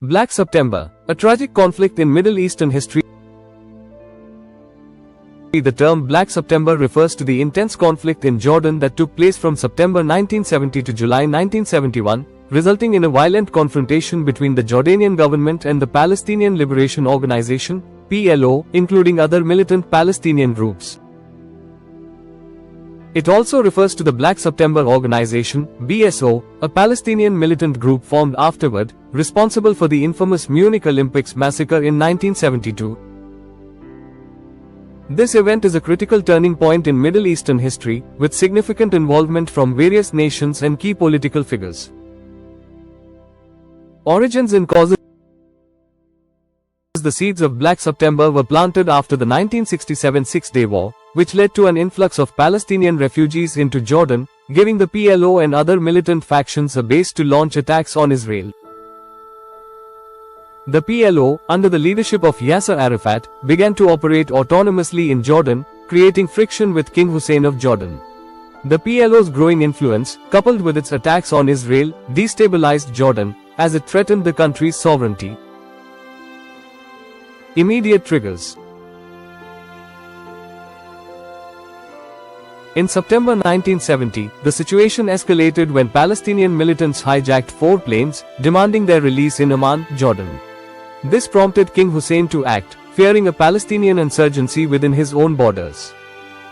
Black September, a tragic conflict in Middle Eastern history. The term Black September refers to the intense conflict in Jordan that took place from September 1970 to July 1971, resulting in a violent confrontation between the Jordanian government and the Palestinian Liberation Organization, PLO, including other militant Palestinian groups. It also refers to the Black September Organization, BSO, a Palestinian militant group formed afterward, responsible for the infamous Munich Olympics massacre in 1972. This event is a critical turning point in Middle Eastern history, with significant involvement from various nations and key political figures. Origins and causes. The seeds of Black September were planted after the 1967 Six-Day War, which led to an influx of Palestinian refugees into Jordan, giving the PLO and other militant factions a base to launch attacks on Israel. The PLO, under the leadership of Yasser Arafat, began to operate autonomously in Jordan, creating friction with King Hussein of Jordan. The PLO's growing influence, coupled with its attacks on Israel, destabilized Jordan, as it threatened the country's sovereignty. Immediate triggers. In September 1970, the situation escalated when Palestinian militants hijacked 4 planes, demanding their release in Amman, Jordan. This prompted King Hussein to act, fearing a Palestinian insurgency within his own borders.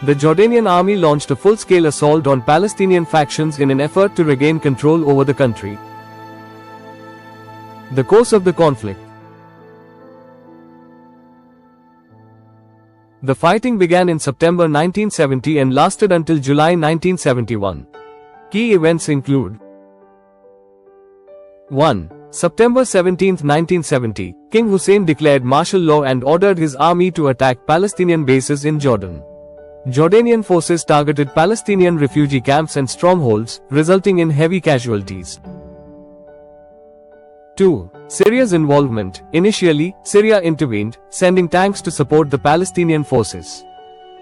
The Jordanian army launched a full-scale assault on Palestinian factions in an effort to regain control over the country. The course of the conflict. The fighting began in September 1970 and lasted until July 1971. Key events include: 1. September 17, 1970, King Hussein declared martial law and ordered his army to attack Palestinian bases in Jordan. Jordanian forces targeted Palestinian refugee camps and strongholds, resulting in heavy casualties. 2. Syria's involvement. Initially, Syria intervened, sending tanks to support the Palestinian forces.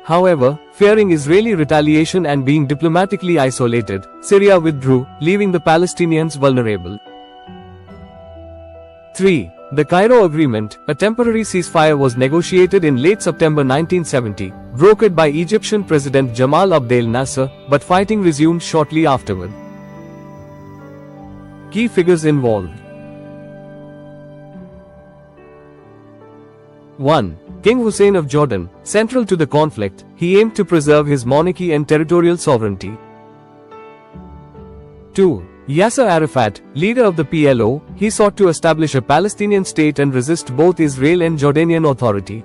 However, fearing Israeli retaliation and being diplomatically isolated, Syria withdrew, leaving the Palestinians vulnerable. 3. The Cairo Agreement, a temporary ceasefire was negotiated in late September 1970, brokered by Egyptian President Jamal Abdel Nasser, but fighting resumed shortly afterward. Key figures involved. 1. King Hussein of Jordan. Central to the conflict, he aimed to preserve his monarchy and territorial sovereignty. 2. Yasser Arafat, leader of the PLO, he sought to establish a Palestinian state and resist both Israel and Jordanian authority.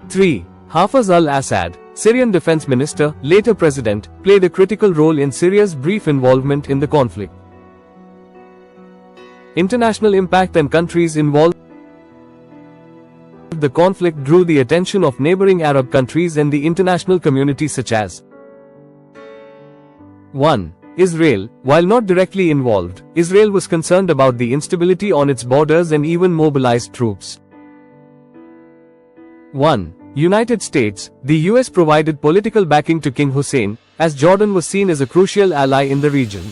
3. Hafez al-Assad, Syrian defense minister, later president, played a critical role in Syria's brief involvement in the conflict. International impact and countries involved. The conflict drew the attention of neighboring Arab countries and the international community such as 1. Israel. While not directly involved, Israel was concerned about the instability on its borders and even mobilized troops. 1. United States. The US provided political backing to King Hussein, as Jordan was seen as a crucial ally in the region.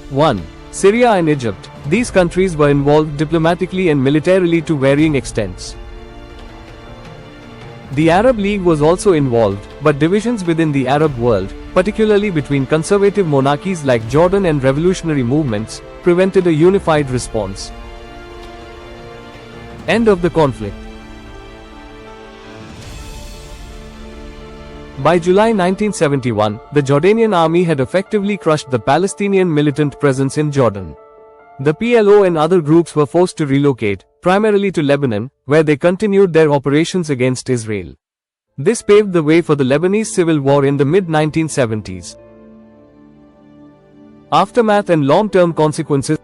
1. Syria and Egypt. These countries were involved diplomatically and militarily to varying extents. The Arab League was also involved, but divisions within the Arab world, particularly between conservative monarchies like Jordan and revolutionary movements, prevented a unified response. End of the conflict. By July 1971, the Jordanian army had effectively crushed the Palestinian militant presence in Jordan. The PLO and other groups were forced to relocate, primarily to Lebanon, where they continued their operations against Israel. This paved the way for the Lebanese civil war in the mid-1970s. Aftermath and long-term consequences.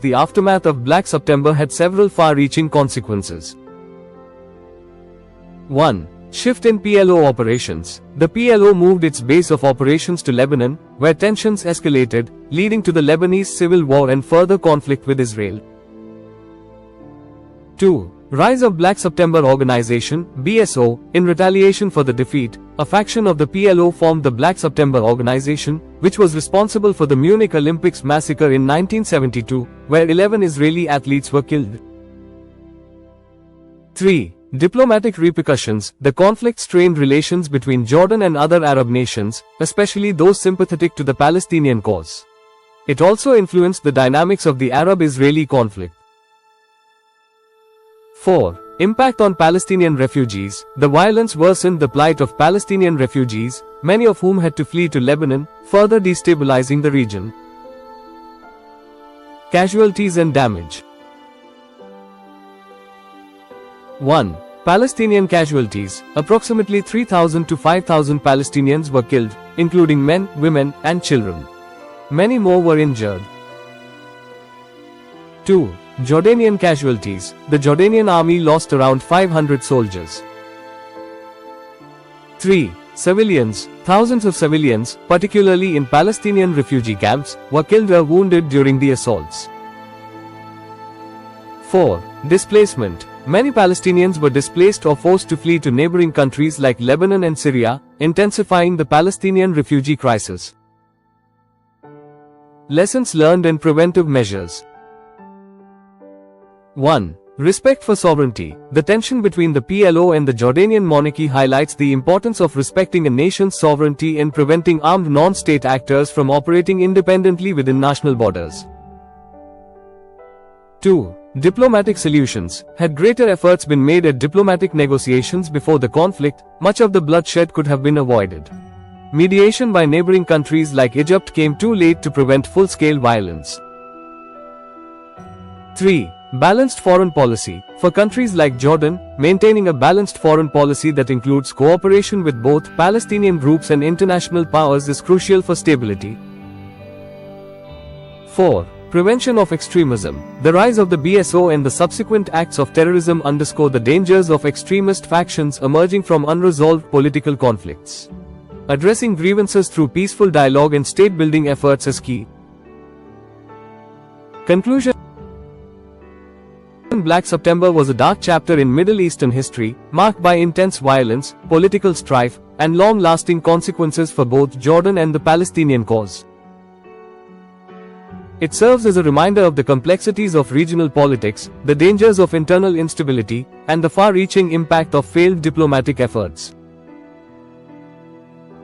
The aftermath of Black September had several far-reaching consequences. 1. Shift in PLO operations. The PLO moved its base of operations to Lebanon, where tensions escalated, leading to the Lebanese civil war and further conflict with Israel. 2. Rise of Black September Organization, BSO, in retaliation for the defeat, a faction of the PLO formed the Black September Organization, which was responsible for the Munich Olympics massacre in 1972, where 11 Israeli athletes were killed. 3. Diplomatic repercussions. The conflict strained relations between Jordan and other Arab nations, especially those sympathetic to the Palestinian cause. It also influenced the dynamics of the Arab-Israeli conflict. 4. Impact on Palestinian refugees. The violence worsened the plight of Palestinian refugees, many of whom had to flee to Lebanon, further destabilizing the region. Casualties and damage. 1. Palestinian casualties. Approximately 3,000 to 5,000 Palestinians were killed, including men, women, and children. Many more were injured. 2. Jordanian casualties. The Jordanian army lost around 500 soldiers. 3. Civilians. Thousands of civilians, particularly in Palestinian refugee camps, were killed or wounded during the assaults. 4. Displacement. Many Palestinians were displaced or forced to flee to neighboring countries like Lebanon and Syria, intensifying the Palestinian refugee crisis. Lessons learned and preventive measures. 1. Respect for sovereignty. The tension between the PLO and the Jordanian monarchy highlights the importance of respecting a nation's sovereignty and preventing armed non-state actors from operating independently within national borders. 2. Diplomatic solutions. Had greater efforts been made at diplomatic negotiations before the conflict, much of the bloodshed could have been avoided. Mediation by neighboring countries like Egypt came too late to prevent full-scale violence. 3. Balanced foreign policy. For countries like Jordan, maintaining a balanced foreign policy that includes cooperation with both Palestinian groups and international powers is crucial for stability. 4. Prevention of extremism. The rise of the BSO and the subsequent acts of terrorism underscore the dangers of extremist factions emerging from unresolved political conflicts. Addressing grievances through peaceful dialogue and state-building efforts is key. Conclusion. Black September was a dark chapter in Middle Eastern history, marked by intense violence, political strife, and long-lasting consequences for both Jordan and the Palestinian cause. It serves as a reminder of the complexities of regional politics, the dangers of internal instability, and the far-reaching impact of failed diplomatic efforts.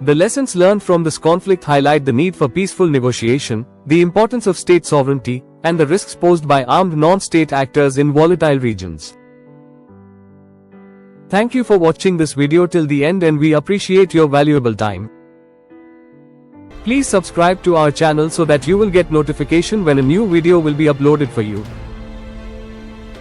The lessons learned from this conflict highlight the need for peaceful negotiation, the importance of state sovereignty, and the risks posed by armed non-state actors in volatile regions. Thank you for watching this video till the end, and we appreciate your valuable time. Please subscribe to our channel so that you will get notification when a new video will be uploaded for you.